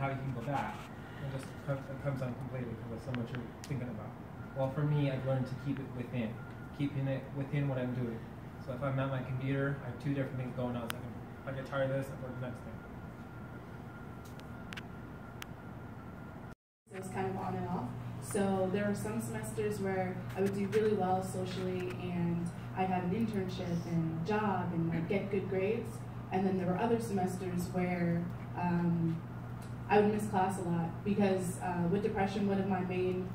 how you can go back. It just comes down completely because of so much you're thinking about. Well, for me, I've learned to keep it within, keeping it within what I'm doing. So if I'm at my computer, I have two different things going on. So if I get tired of this, I go to the next thing. It was kind of on and off. So there were some semesters where I would do really well socially and I'd have an internship and a job and I'd get good grades. And then there were other semesters where I would miss class a lot because with depression, one of my main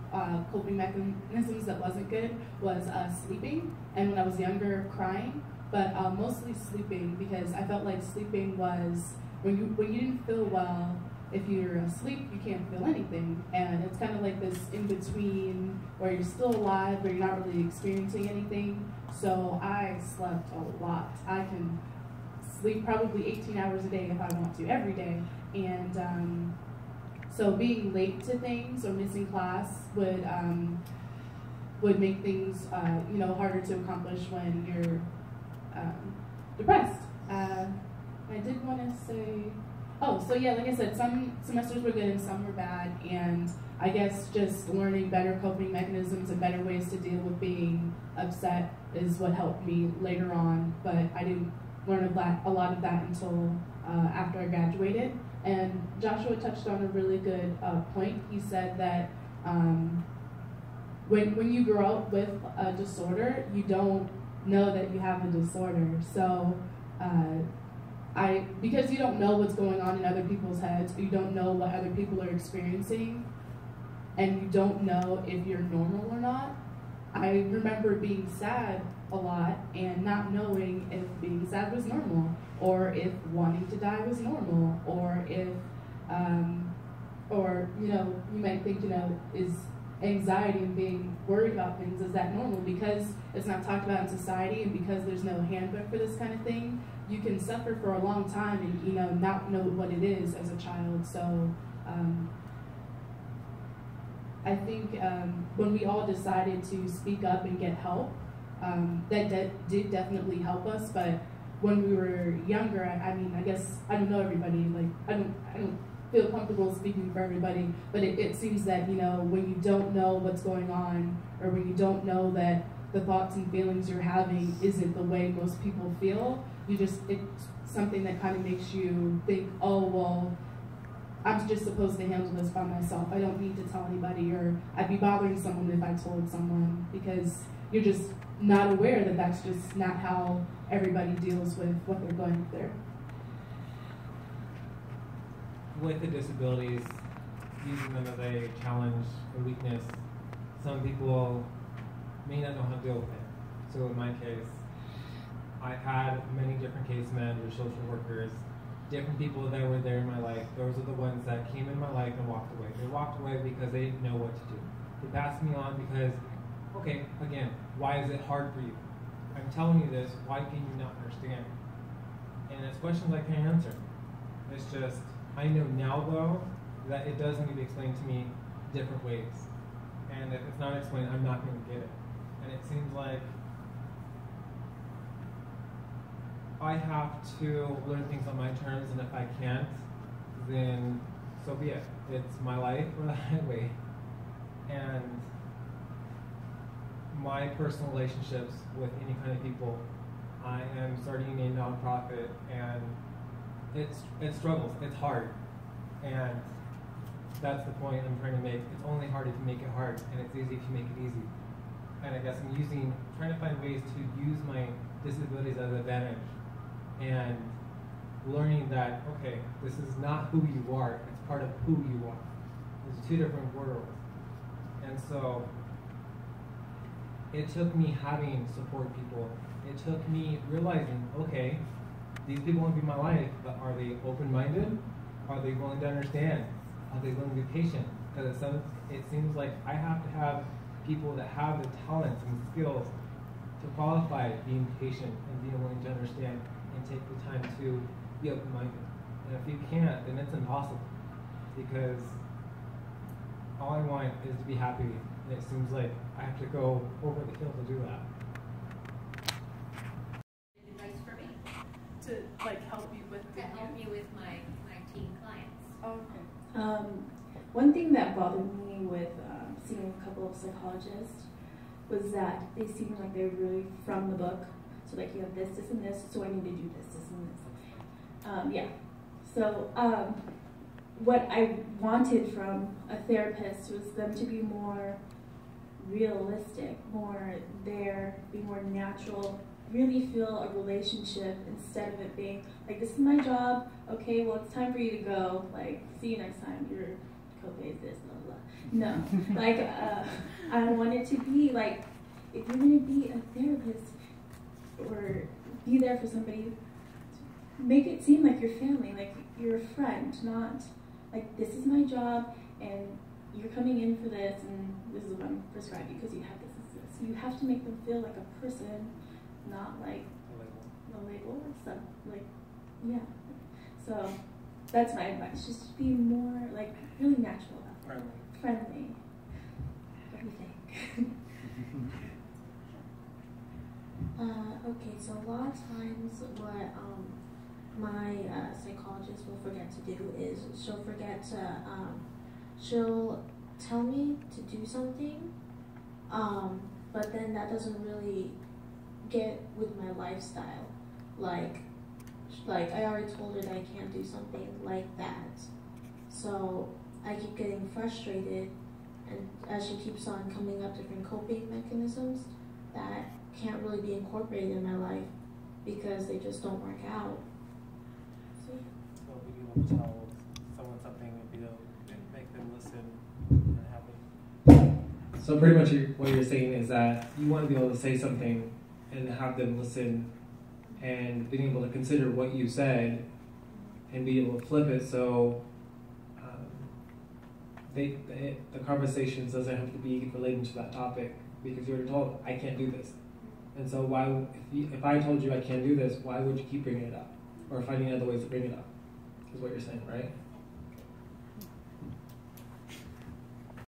coping mechanisms that wasn't good was sleeping. And when I was younger, crying, but mostly sleeping because I felt like sleeping was, when you didn't feel well, if you're asleep, you can't feel anything. And it's kind of like this in-between where you're still alive, but you're not really experiencing anything. So I slept a lot. I can sleep probably 18 hours a day if I want to, every day. And so being late to things or missing class would make things harder to accomplish when you're depressed. I did want to say, so yeah, like I said, some semesters were good and some were bad, and I guess just learning better coping mechanisms and better ways to deal with being upset is what helped me later on, but I didn't learn a lot of that until after I graduated. And Joshua touched on a really good point. He said that when you grow up with a disorder, you don't know that you have a disorder. So because you don't know what's going on in other people's heads, you don't know what other people are experiencing, and you don't know if you're normal or not. I remember being sad a lot and not knowing if being sad was normal, or if wanting to die was normal, or if, you might think, is anxiety and being worried about things, is that normal? Because it's not talked about in society and because there's no handbook for this kind of thing, you can suffer for a long time and, not know what it is as a child. So I think when we all decided to speak up and get help, that did definitely help us. But when we were younger, I guess I don't know everybody. Like I don't feel comfortable speaking for everybody. But it seems that when you don't know what's going on, or when you don't know that the thoughts and feelings you're having isn't the way most people feel, it's something that kind of makes you think, oh well, I'm just supposed to handle this by myself. I don't need to tell anybody, or I'd be bothering someone if I told someone, because you're just not aware that that's just not how everybody deals with what they're going through. With the disabilities, using them as a challenge or weakness, some people may not know how to deal with it. So in my case, I've had many different case managers, social workers, different people that were there in my life. Those are the ones that came in my life and walked away. They walked away because they didn't know what to do. They passed me on because, okay, again, why is it hard for you? I'm telling you this, why can you not understand? And it's questions I can't answer. It's just, I know now though, that it does need to be explained to me different ways. And if it's not explained, I'm not going to get it. And it seems like I have to learn things on my terms, and if I can't, then so be it. It's my life or the highway. And my personal relationships with any kind of people, I am starting a nonprofit, and it struggles, it's hard. And that's the point I'm trying to make. It's only hard if you make it hard, and it's easy if you make it easy. And I guess I'm trying to find ways to use my disabilities as an advantage, and learning that, okay, this is not who you are, it's part of who you are. There's two different worlds. And so it took me having support people. It took me realizing, okay, these people want to be in my life, but are they open-minded? Are they willing to understand? Are they willing to be patient? Because it seems like I have to have people that have the talents and skills to qualify being patient and being willing to understand and take the time to be open-minded. And if you can't, then it's impossible, because all I want is to be happy, and it seems like I have to go over the hill to do that. Advice for me? To help you with to help me with my teen clients. Oh, okay. One thing that bothered me with seeing a couple of psychologists was that they seemed like they were really from the book. So like, you have this, this, and this, so I need to do this, this, and this. Yeah. So what I wanted from a therapist was them to be more realistic, more there, be more natural, really feel a relationship instead of it being like, this is my job, okay, well, it's time for you to go, like, see you next time, your copay is this, blah, blah, blah. No, like, I want it to be like, if you're going to be a therapist or be there for somebody, make it seem like your family, like you're a friend, not like, this is my job, and you're coming in for this, and this is what I'm prescribing because you have this, this. You have to make them feel like a person, not like a label or stuff. Like, yeah. So that's my advice. Just be more like really natural, friendly. What do you think? Okay, so a lot of times what my psychologist will forget to do is she'll tell me to do something, but then that doesn't really get with my lifestyle. Like I already told her that I can't do something like that. So I keep getting frustrated, and as she keeps on coming up different coping mechanisms that can't really be incorporated in my life because they just don't work out. So being able to tell someone something and be able to make them listen and have them. So pretty much what you're saying is that you want to be able to say something and have them listen, and being able to consider what you said and be able to flip it so the conversations doesn't have to be relating to that topic, because you already told, I can't do this. And so why, if I told you I can't do this, why would you keep bringing it up or finding other ways to bring it up, is what you're saying, right?